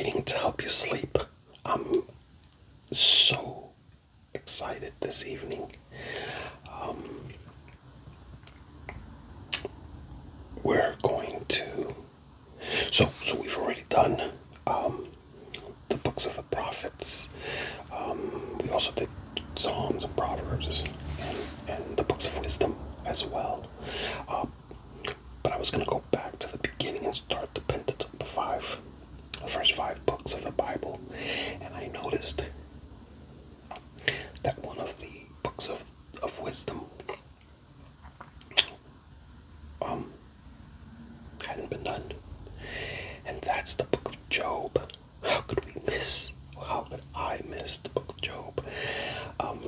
reading to help you sleep. I'm so excited this evening. Um, we're going to. So we've already done um, the books of the prophets. We also did Psalms and Proverbs and the books of wisdom as well. Uh, but I was going to go back to the beginning and start the first five books of the Bible, and I noticed that one of the books of wisdom um, hadn't been done, and that's the book of Job. How could I miss the book of Job? Um,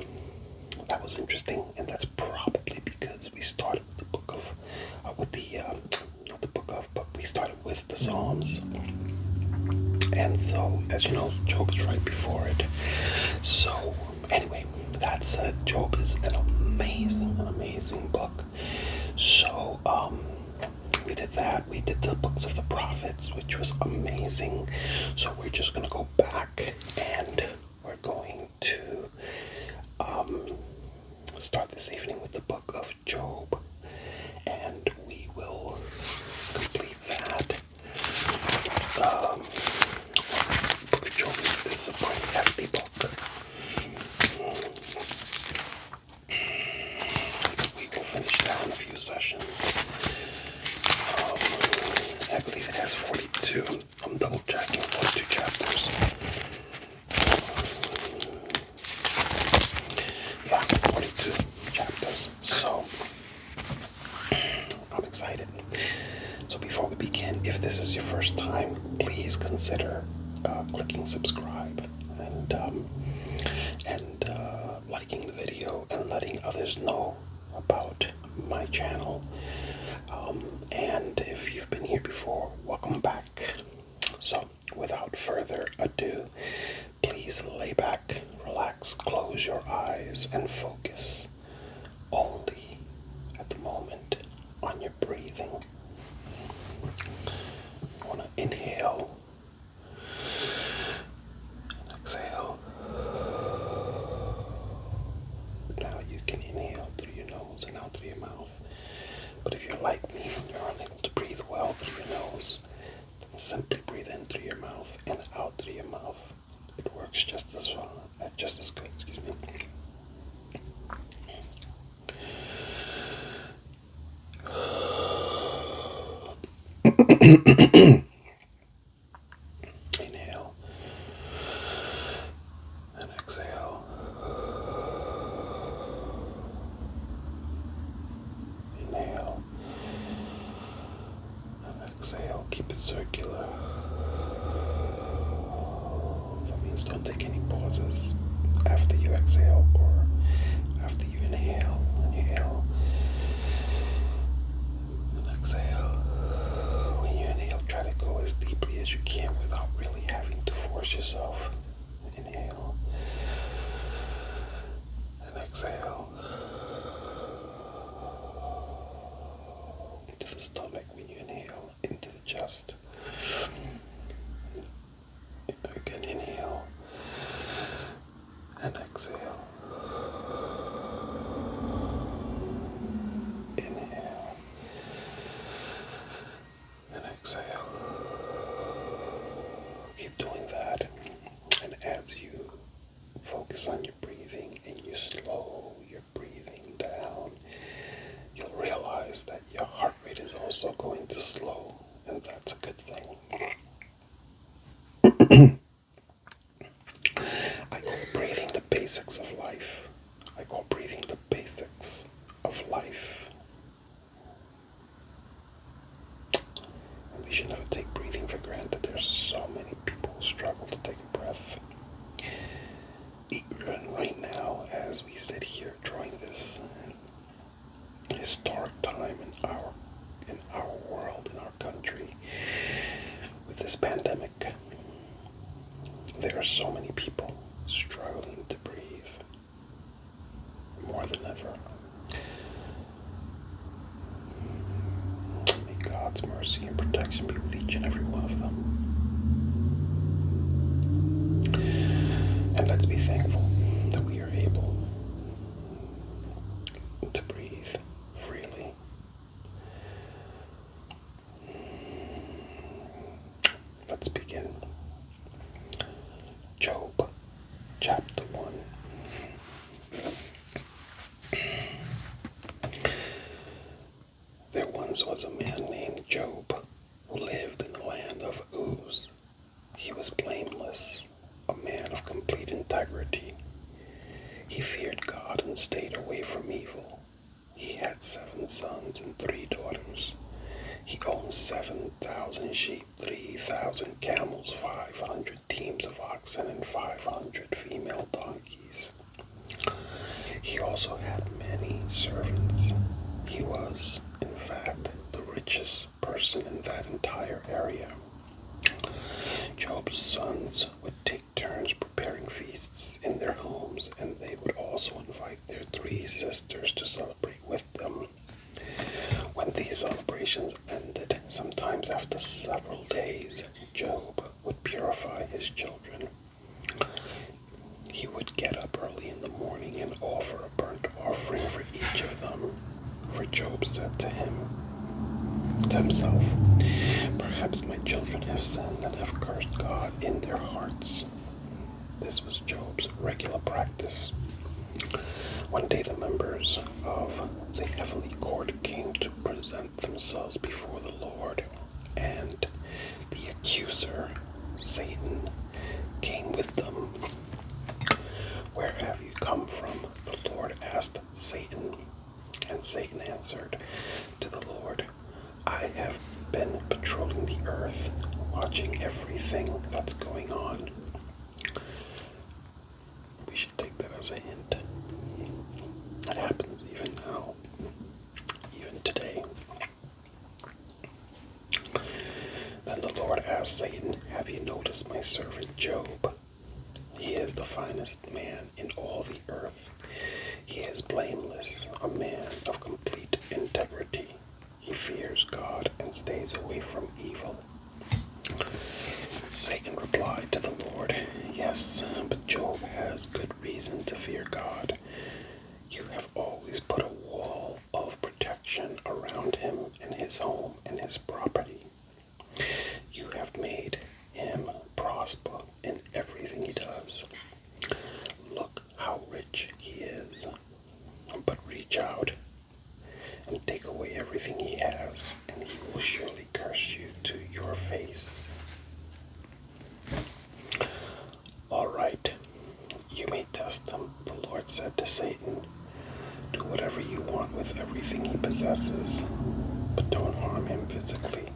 that was interesting, and that's probably because we started with the book of, not the book of, but we started with the Psalms. And so, as you know, Job is right before it. So, anyway, that's Job is an amazing book. So, we did that. We did the books of the prophets, which was amazing. So we're just gonna go back and we're going to start this evening with the book of Job, and we will complete that. Book of Job is a pretty hefty book. We will finish that in a few sessions. I believe it has 42. I'm double checking 42 chapters. Yeah, 42 chapters. So I'm excited. So before we begin, if this is your first time, please consider clicking subscribe and liking the video and letting others know about my channel. And if you've been here before, welcome back. So, without further ado, please lay back, relax, close your eyes, and focus only at the moment on your breathing. You want to inhale and exhale. Now you can inhale through your nose and out through your mouth. But if you're like me and you're unable to breathe well through your nose, then simply breathe in through your mouth and out through your mouth. It works just as good. Excuse me. Inhale and exhale. Inhale and exhale. Keep it circular. That means don't take any pauses after you exhale or after you inhale. Inhale and exhale. When you inhale, try to go as deeply as you can without really having to force yourself. Inhale and exhale. Into the stomach when you inhale, into the chest. Again, inhale and exhale. Inhale and exhale. Keep doing that, and as you focus on your breathing and you slow your breathing down, you'll realize that your heart rate is also going to slow, and that's a good thing. I call breathing the basics of life. I call breathing the basics of life. And we should never take breathing for granted. There's so many people who struggle to take a breath. Even right now, as we sit here during this historic time in our world, in our country, with this pandemic, there are so many people struggling to breathe more than ever. May God's mercy and protection be with each and every one of them. chapter 1. There once was a man named Job who lived in the land of Uz. He was blameless, a man of complete integrity. He feared God and stayed away from evil. He had 7 sons and 3 daughters. He owned 7,000 sheep, 3,000 camels, 500 teams of oxen, and 500 female donkeys. He also had many servants. He was, in fact, the richest person in that entire area. Job's sons would take turns preparing feasts in their homes, and they would also invite their 3 sisters to celebrate with them. When these celebrations ended, sometimes after several days, Job would purify his children. He would get up early in the morning and offer a burnt offering for each of them. For Job said to himself, "Perhaps my children have sinned and have cursed God in their hearts." This was Job's regular practice. One day the members of the heavenly court came to present themselves before the Lord, and the accuser, Satan, came with them. "Where have you come from?" the Lord asked Satan. And Satan answered to the Lord, "I have been patrolling the earth, watching everything that's going on." We should take that as a hint. It happens even now, even today. Then the Lord asked Satan, "Have you noticed my servant Job? He is the finest man in all the earth. He is blameless, a man of complete integrity. He fears God and stays away from evil." Satan replied to the Lord, "Yes, but Job has good reason to fear God. You have always put a wall of protection around him and his home and his property. You have made him prosper in everything he does. Look how rich he is. But reach out and take away everything he has, and he will surely curse you to your face." "All right, you may test him," the Lord said to Satan. "Do whatever you want with everything he possesses, but don't harm him physically."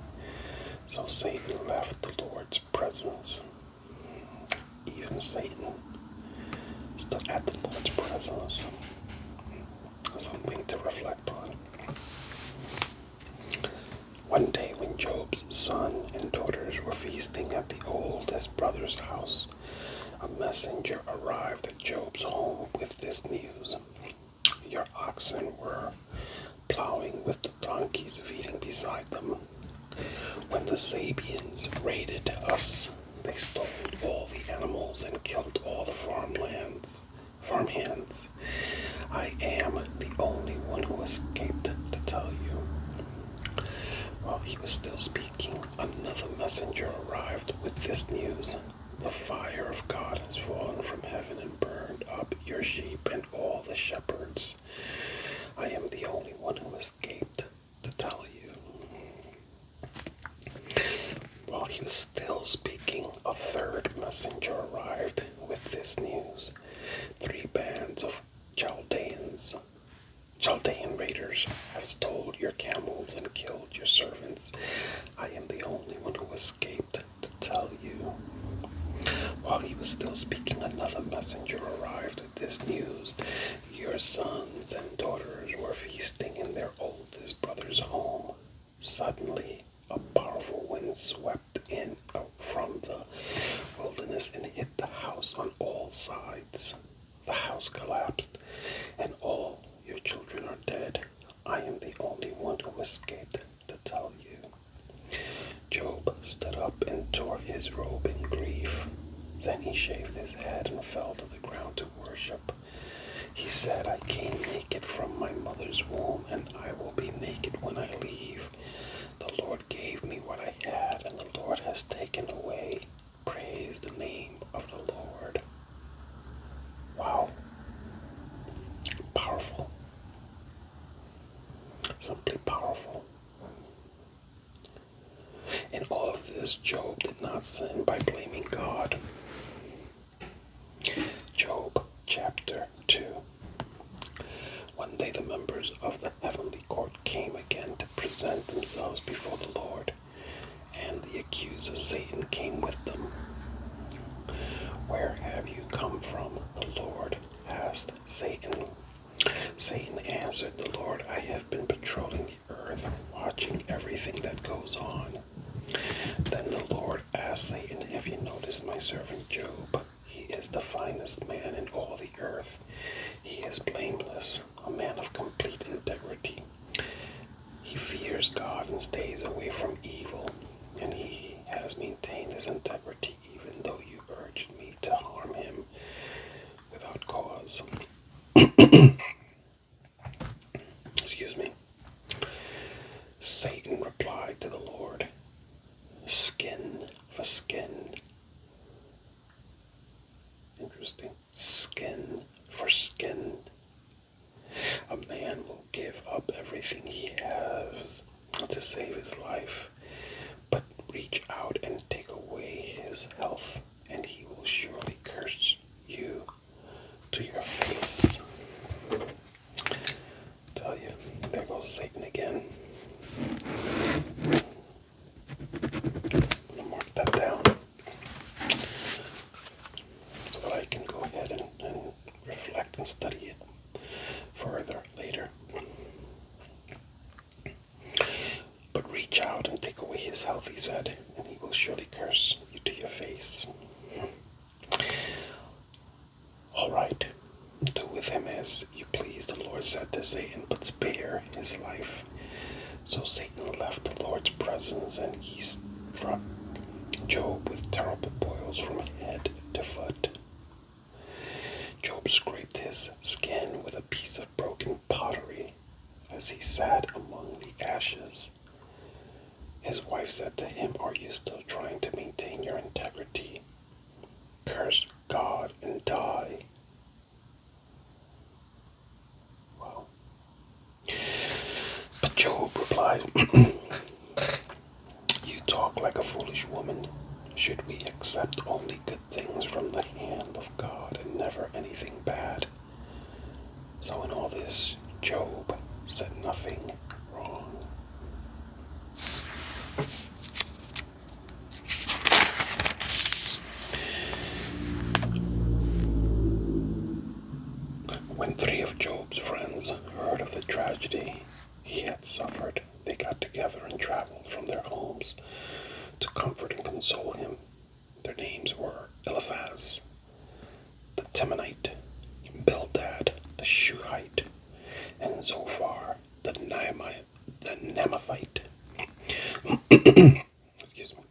So Satan left the Lord's presence. Even Satan stood at the Lord's presence. Something to reflect on. One day when Job's son and daughters were feasting at the oldest brother's house, a messenger arrived at Job's home with this news: "Your oxen were plowing with the donkeys feeding beside them. When the Sabians raided us, they stole all the animals and killed all the farmhands. I am the only one who escaped to tell you." While he was still speaking, another messenger arrived with this news: "The fire of God has fallen from heaven and burned up your sheep and all the shepherds. I am the only one who escaped to tell you." While he was still speaking, a third messenger arrived with this news: "3 bands of Chaldean raiders have stolen your camels and killed your servants. I am the only one who escaped to tell you." While he was still speaking, another messenger arrived with this news: "Your sons and daughters were feasting in their oldest brother's home. Suddenly, a powerful wind swept in from the wilderness and hit the house on all sides. The house collapsed, and all your children are dead. I am the only one who escaped to tell you." Job stood up and tore his robe in grief. Then he shaved his head and fell to the ground to worship. He said, "I came naked from my mother's womb, and I will be naked when I leave. The Lord gave me what I had, and the Lord has taken away. Praise the name of the Lord." Notice Job did not sin by blaming God. Job chapter 2. One day the members of the heavenly court came again to present themselves before the Lord, and the accuser Satan came with them. "Where have you come from?" the Lord asked Satan. Satan answered the Lord, "I have been patrolling the earth, watching everything that goes on." Then the Lord asked Satan, "Have you noticed my servant Job? He is the finest man in all the earth. He is blameless, a man of complete integrity. He fears God and stays away from evil, and he has maintained his integrity even though you urged me to harm him without cause." Excuse me. Satan replied to the Lord, "Skin for skin." Interesting. Skin for skin. A man will give up everything he has to save his life, but reach out and take away his health, and he will surely curse you to your face. Tell you, there goes Satan again. I'm gonna mark that down so that I can go ahead and reflect and study it further later. But reach out and take away his health, he said, and he will surely curse you to your face. "All right, do with him as you please," the Lord said to Satan, "but spare his life." So Satan left the Lord's presence, and he struck Job with terrible boils from head to foot. Job scraped his skin with a piece of broken pottery as he sat among the ashes. His wife said to him, "Are you still trying to maintain your integrity? Curse God and die." Wow. But Job replied, "You talk like a foolish woman. Should we accept only good things from the hand of God and never anything bad?" So in all this, Job said nothing wrong. When 3 of Job's friends heard of the tragedy he had suffered, they got together and traveled from their homes to comfort and console him. Their names were Eliphaz, the Temanite, Bildad, the Shuhite, and Zophar, the Namathite. Excuse me.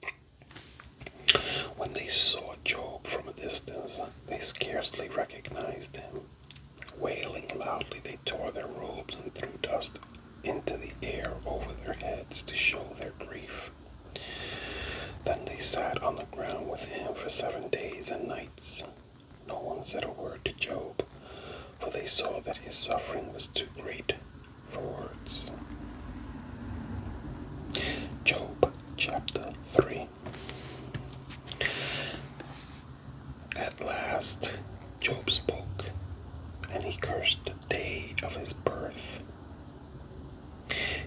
When they saw Job from a distance, they scarcely recognized him. Wailing loudly, they tore their robes and threw dust into the air over their heads to show their grief. Then they sat on the ground with him for 7 days and nights. No one said a word to Job, for they saw that his suffering was too great for words. Job chapter 3. At last, Job spoke, and he cursed the day of his birth.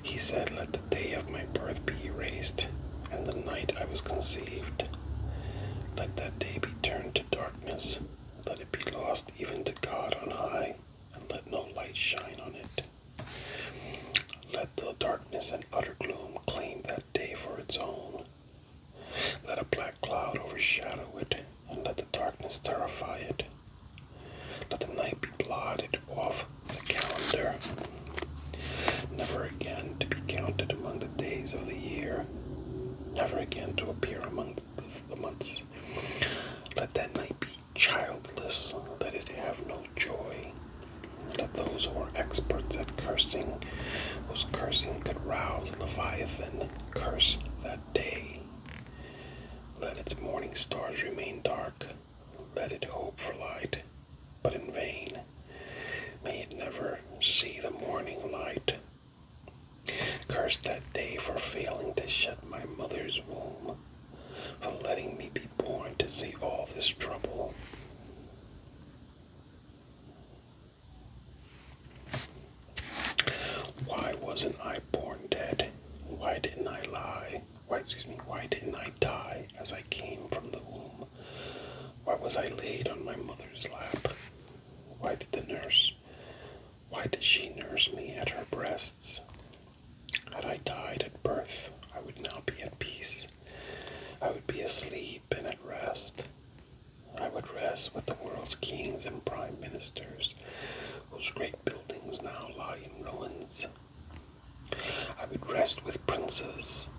He said, "Let the day of my birth be erased, and the night I was conceived. Let that day be turned to darkness. Let it be lost even to God on high, and let no light shine on it. Let the darkness and utter gloom claim that day for its own. Let a black cloud overshadow it, and let the darkness terrify it. Let the night be blotted off the calendar, never again to be counted among the days of the year, never again to appear among the months. Let that night be childless, let it have no joy. Let those who are experts at cursing, whose cursing could rouse Leviathan, curse that day. Let its morning stars remain dark, let it hope for light, but in vain. May it never see the morning light. Curse that day for failing to shut my mother's womb. for letting me be born to see all this trouble. Why wasn't I born dead? Why didn't I lie? Why didn't I die as I came from the womb? Why was I laid on my mother's lap? Why did she nurse me at her breasts? Had I died at birth, I would now be at peace. I would be asleep and at rest. I would rest with the world's kings and prime ministers, whose great buildings now lie in ruins. I would rest with princes,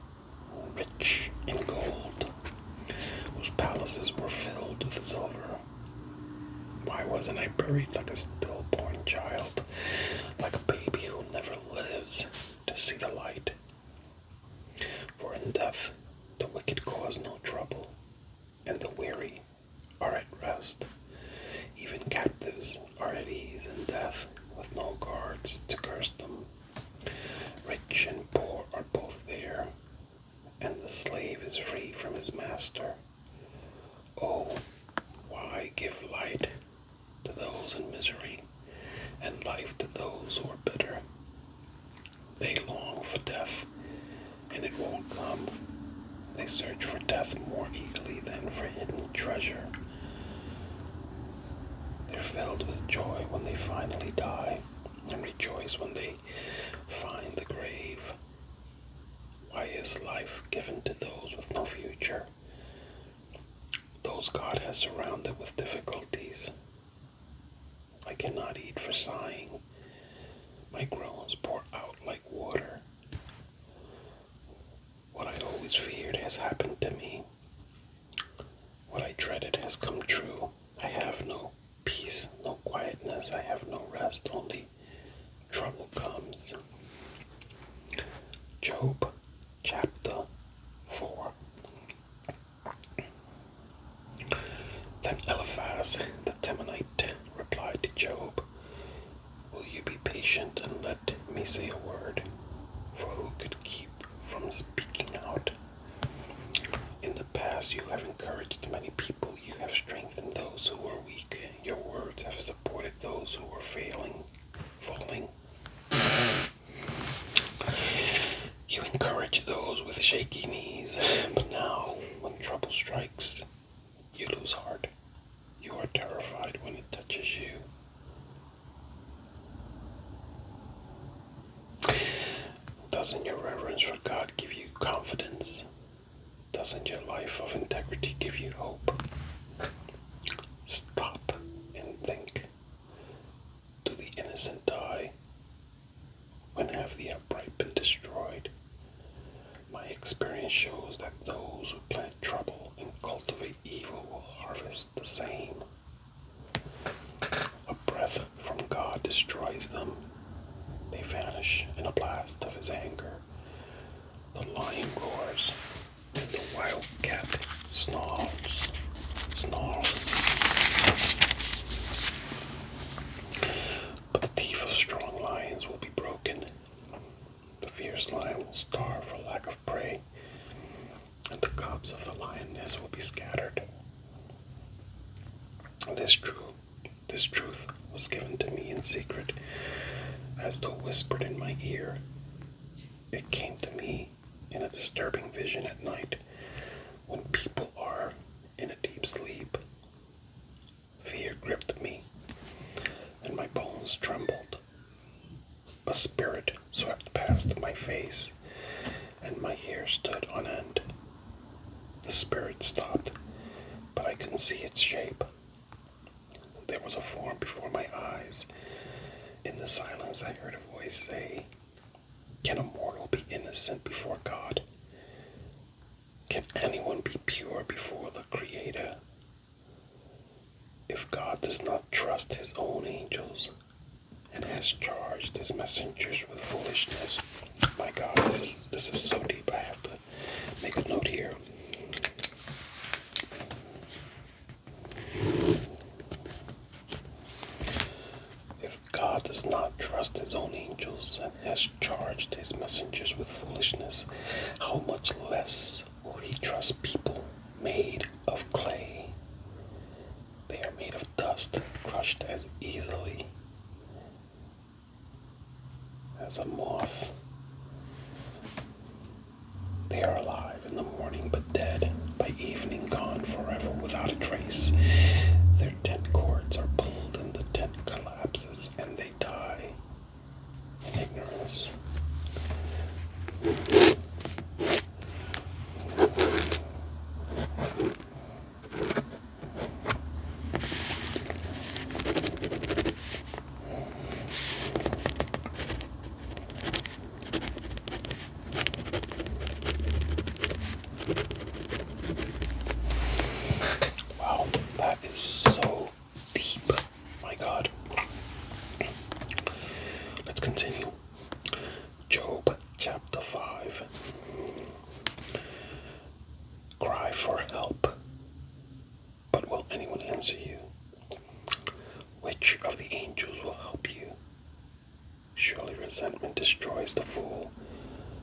rich in gold, whose palaces were filled with silver. Why wasn't I buried like a stillborn child, like a baby who never lives to see the light? For in death the wicked cause no trouble, and the weary are at rest. Even captives are at ease in death, with no guards to curse them. Rich and poor are both there, and the slave is free from his master. Oh, why give light to those in misery, and life to those who are bitter? They long for death, and it won't come. They search for death more eagerly than for hidden treasure. They're filled with joy when they finally die, and rejoice when they find the grave. Why is life given to those with no future? Those God has surrounded with difficulties. I cannot eat for sighing. My groans pour out like water. What I always feared has happened to me. What I dreaded has come true. I have no peace, no quietness. I have no rest. Only trouble comes. Job, chapter 4. Then Eliphaz the Temanite replied to Job, "Will you be patient and let me say a word? For who could keep from speaking out? In the past you have encouraged many people. You have strengthened those who were weak. Your words have supported those who were falling. You encourage those with shaky knees. But now, when trouble strikes, you lose heart. You are terrified when it touches you. Doesn't your reverence for God give you confidence? Doesn't your life of integrity give you hope? Stop and think. Do the innocent die? When have the upright been destroyed? My experience shows that those who plant trouble and cultivate evil will harvest the same. A breath from God destroys them. They vanish in a blast of his anger. The lion roars, and the wild cat snarls. But the teeth of strong lions will be broken. The fierce lion will starve for lack of prey, and the cubs of the lioness will be scattered. This truth was given to me in secret, as though whispered in my ear. It came to me in a disturbing vision at night, when people are in a deep sleep. Fear gripped me, and my bones trembled. A spirit swept past my face, and my hair stood on end. The spirit stopped, but I couldn't see its shape. There was a form before my eyes. In the silence I heard a voice say, "Can a mortal be innocent before God? Can anyone be pure before the Creator? If God does not trust his own angels and has charged his messengers with foolishness." My God, this is so deep. I have to make a note here. If God does not trust his own angels and has charged his messengers with foolishness, how much less will he trust people made of clay. They are made of dust, crushed as easily as a moth. They are alive in the morning but dead by evening, gone forever without a trace. Their tent cords are pulled and the tent collapses and they die in ignorance. Wow, that is so deep. My God. Let's continue. Job chapter 5. Cry for help, but will anyone answer you? Which of the angels will help you? Surely resentment destroys the fool,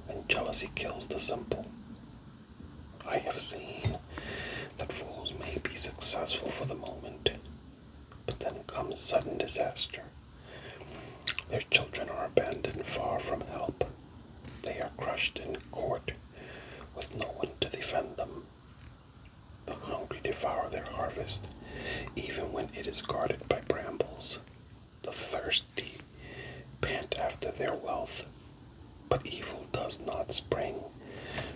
and jealousy kills the simple. I have seen that fools may be successful for the moment, but then comes sudden disaster. Their children are abandoned far from help. They are crushed in court with no one to defend them. The hungry devour their harvest, even when it is guarded by brambles. The thirsty pant after their wealth, but evil does not spring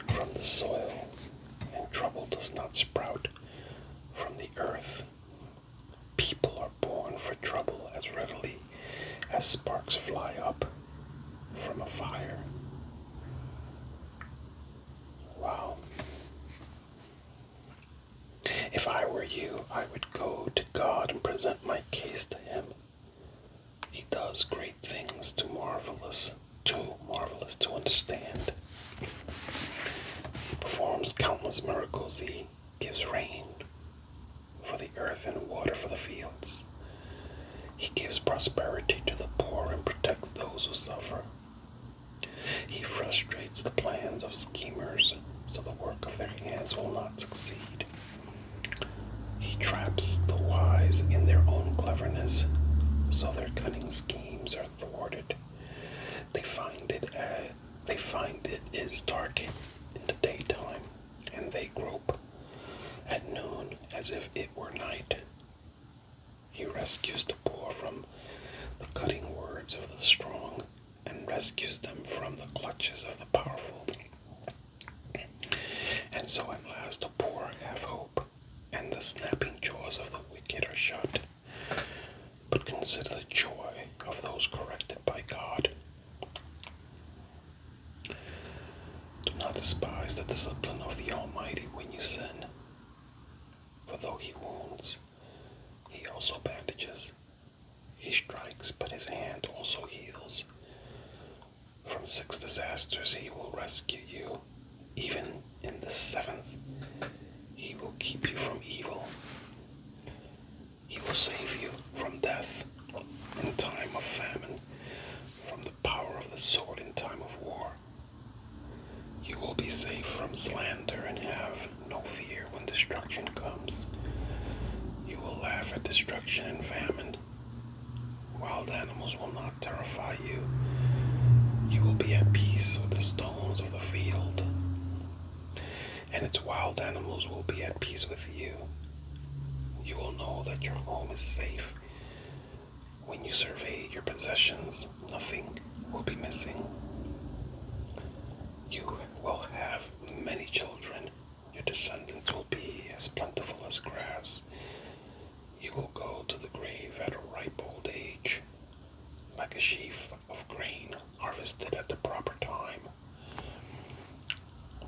from the soil, and trouble does not sprout from the earth. People are born for trouble as readily as sparks fly up from a fire. Wow. If I were you, I would go to God and present my case to Him. He does great things too marvelous to understand. He performs countless miracles. He gives rain for the earth and water for the fields. He gives prosperity to the poor and protects those who suffer. He frustrates the plans of schemers, so the work of their hands will not succeed. He traps the wise in their own cleverness, so their cunning schemes are thwarted. They find it is dark in the daytime, and they grope at noon as if it were night. He rescues the poor from the cutting words of the strong, and rescues them from the clutches of the powerful. And so at last the poor have hope, and the snapping jaws of the wicked are shut. But consider the joy of those corrected by God. Do not despise the discipline of the Almighty when you sin, for though He wounds, He also bandages. He strikes, but His hand also heals. From 6 disasters He will rescue you. Even in the 7th, He will keep you from evil. He will save you from death in time of famine, from the power of the sword in time of war. You will be safe from slander and have no fear when destruction comes. You will laugh at destruction and famine. Wild animals will not terrify you. You will be at peace with the stones of the field, and its wild animals will be at peace with you. You will know that your home is safe. When you survey your possessions, nothing will be missing. You will have many children. Your descendants will be as plentiful as grass. You will go to the grave at a ripe old age, like a sheaf of grain harvested at the proper time.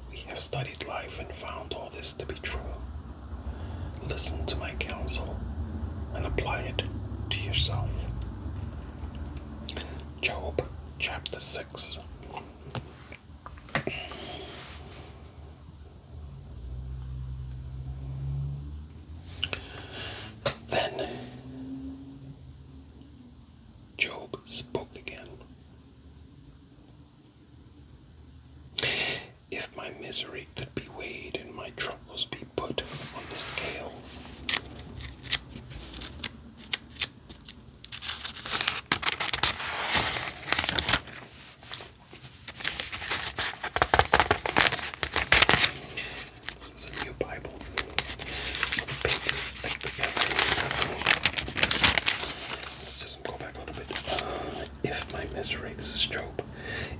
We have studied life and found all this to be true. Listen to my counsel and apply it to yourself. Job chapter 6. Then Job spoke again. If my misery could be weighed and my troubles be put This is Job.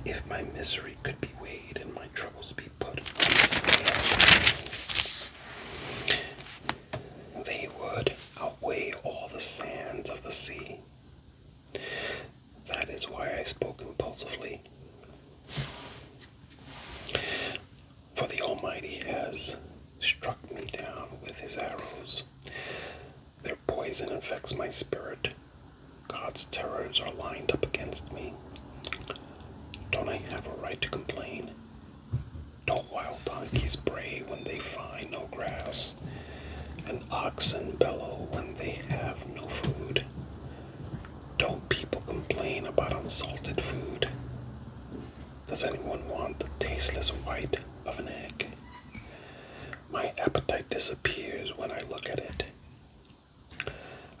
If my misery could be weighed and my troubles be put on the scales, they would outweigh all the sands of the sea. That is why I spoke impulsively. For the Almighty has struck me down with his arrows. Their poison infects my spirit. God's terrors are lined up against me. Don't I have a right to complain? Don't wild donkeys bray when they find no grass, and oxen bellow when they have no food? Don't people complain about unsalted food? Does anyone want the tasteless white of an egg? My appetite disappears when I look at it.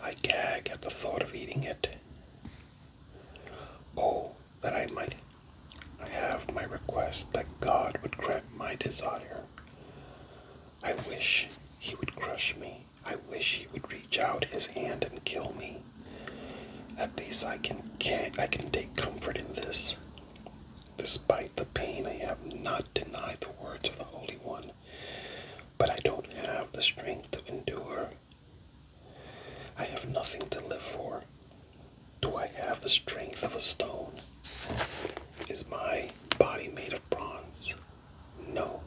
I gag at the thought of eating it. Oh, that I might have my request, that God would grant my desire. I wish he would crush me. I wish he would reach out his hand and kill me. At least I can take comfort in this. Despite the pain, I have not denied the words of the Holy One, but I don't have the strength to endure. I have nothing to live for. Do I have the strength of a stone? Is my body made of bronze? No.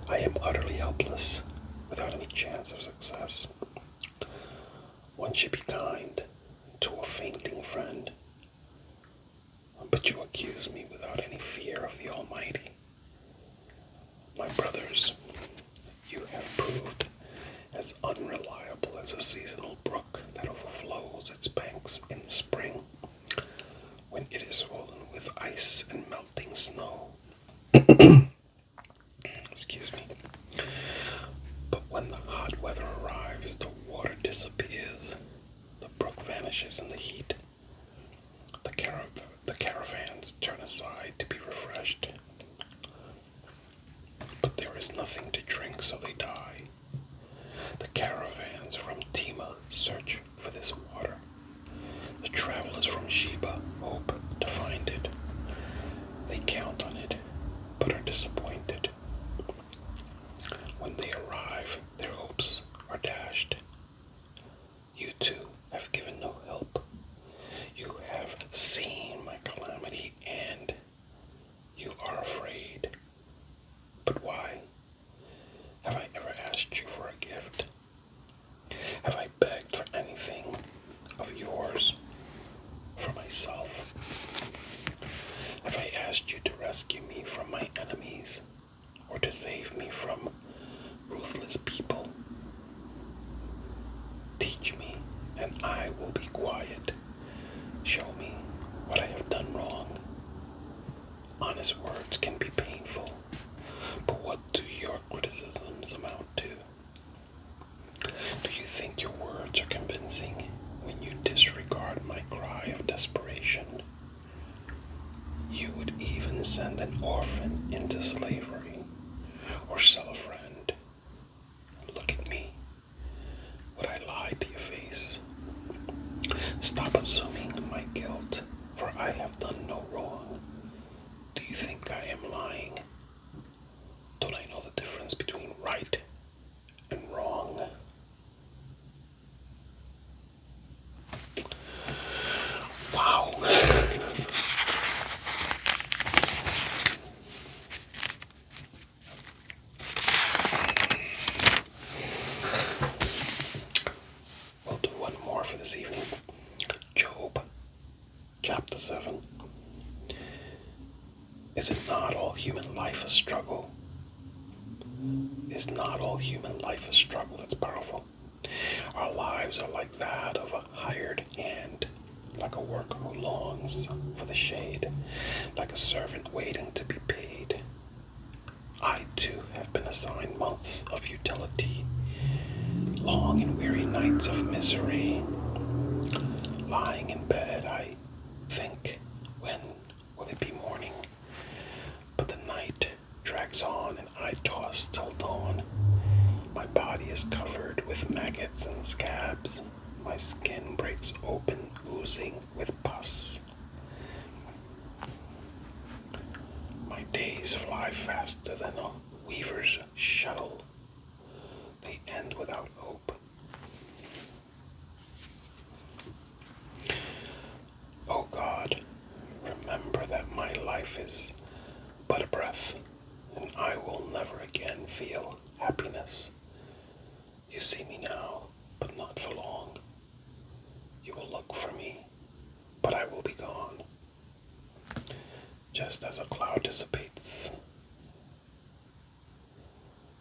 I am utterly helpless, without any chance of success. One should be kind to a fainting friend, but you accuse me without any fear of the Almighty. My brothers, you have proved as unreliable as a seasonal brook that overflows its banks in the spring, when it is swollen with ice and melting snow. Excuse me. But when the hot weather arrives, the water disappears, the brook vanishes in the heat, the caravans turn aside to be refreshed. But there is nothing to drink, so they die. The caravans from Tema search for this water. The travelers from Sheba hope to find it. They count on it, but are disappointed. When they arrive, their hopes are dashed. You too have given no help. You have seen my calamity, and you are afraid. But why? Have I ever asked you for a gift? Have I begged for anything of yours for myself? Have I asked you to rescue me from my enemies, or to save me from ruthless people? Teach me, and I will be quiet. Show me what I have done wrong. Honest words can be painful, but what do your criticisms amount to? Do you think your words are convincing when you disregard my cry of desperation? You would even send an orphan into slavery, or sell a friend. Look at me. Would I lie to your face? Stop assuming my guilt, for I have done no wrong. Do you think I am lying? Don't I know the difference between right and wrong? Wow. We'll do one more for this evening. Job, chapter 7. Is it not all human life a struggle? Is not all human life a struggle? That's powerful. Our lives are like that of a hired hand, like a worker who longs for the shade, like a servant waiting to be paid. I too have been assigned months of utility, long and weary nights of misery. Lying in bed, I think, when will it be morning? But the night drags on and I toss till dawn. My body is covered with maggots and scabs. My skin breaks open, oozing with pus. Days fly faster than a weaver's shuttle. They end without hope. Oh God, remember that my life is but a breath, and I will never again feel happiness. You see me now, but not for long. You will look for me, but I will be gone. Just as a cloud dissipates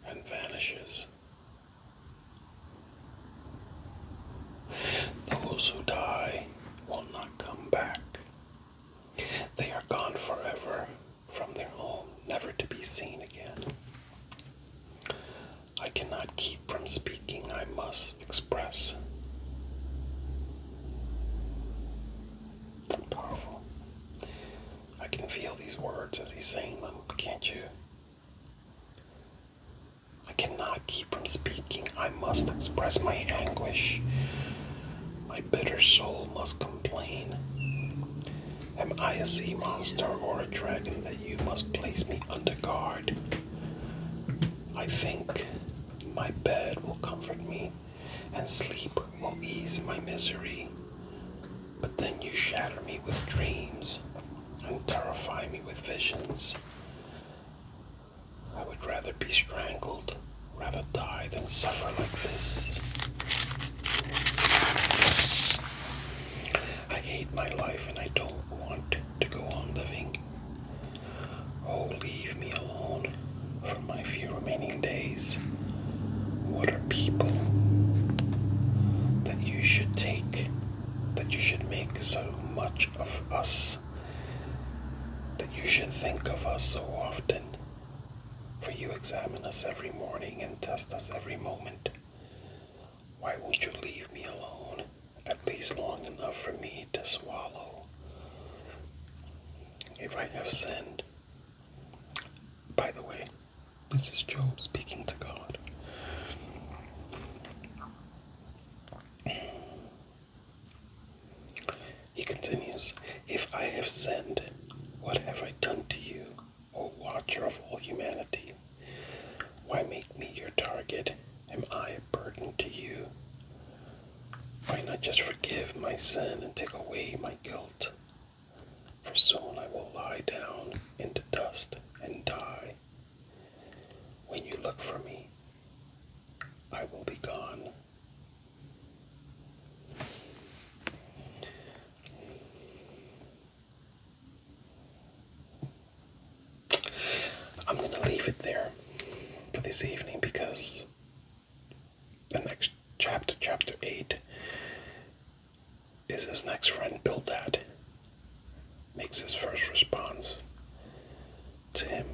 and vanishes. Those who die will not come back. They are gone forever from their home, never to be seen again. I cannot keep from speaking, I must express. Powerful. I can feel these words as he's saying them, can't you? I cannot keep from speaking, I must express my anguish. My bitter soul must complain. Am I a sea monster or a dragon that you must place me under guard? I think my bed will comfort me, and sleep will ease my misery. But then you shatter me with dreams, and terrify me with visions. I would rather be strangled, rather die than suffer like this. I hate my life and I don't want to go on living. Oh, leave me alone for my few remaining days. What are people that you should take, that you should make so much of us, that you should think of us so often? For you examine us every morning and test us every moment. Why won't you leave me alone, at least long enough for me to swallow? If I have sinned, by the way, this is Job speaking to God. He continues, if I have sinned, what have I done to you, O watcher of all humanity? Why make me your target? Am I a burden to you? Why not just forgive my sin and take away my guilt? For soon I will lie down in the dust and die. When you look for me, I will be gone. I'm going to leave it there for this evening because the next chapter, chapter 8, is his next friend Bildad makes his first response to him.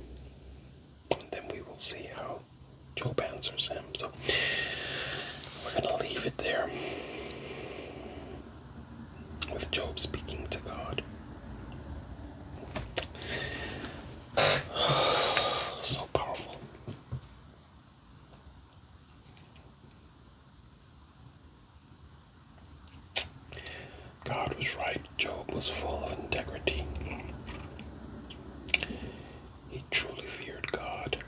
And then we will see how Job answers him. So we're going to leave it there with Job speaking to God. So powerful. God was right. Job was full of integrity. He truly feared God.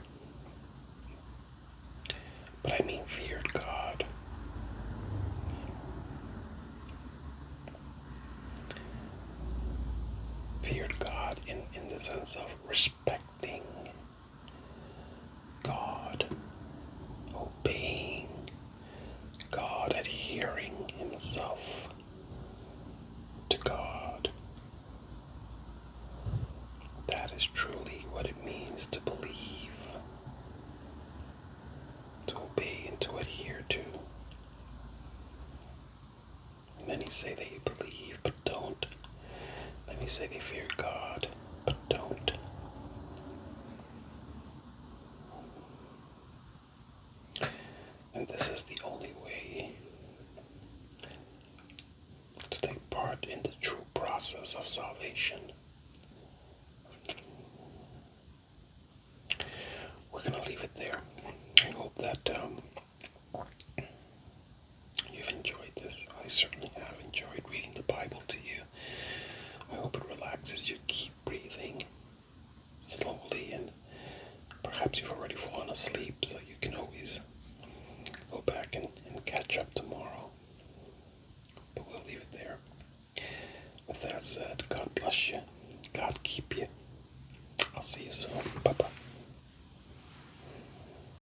But I mean feared God. Feared God in the sense of respecting God, obeying God, adhering himself to God. That is truly what it means to believe, to obey and to adhere to. Many say they believe but don't. Many say they fear God but don't. And this is the only way to take part in the true process of salvation. We're going to leave it there. I hope that you've enjoyed this. I certainly have enjoyed reading the Bible to you. I hope it relaxes you. Keep breathing slowly catch up tomorrow. But we'll leave it there. With that said, God bless you. God keep you. I'll see you soon. Bye bye.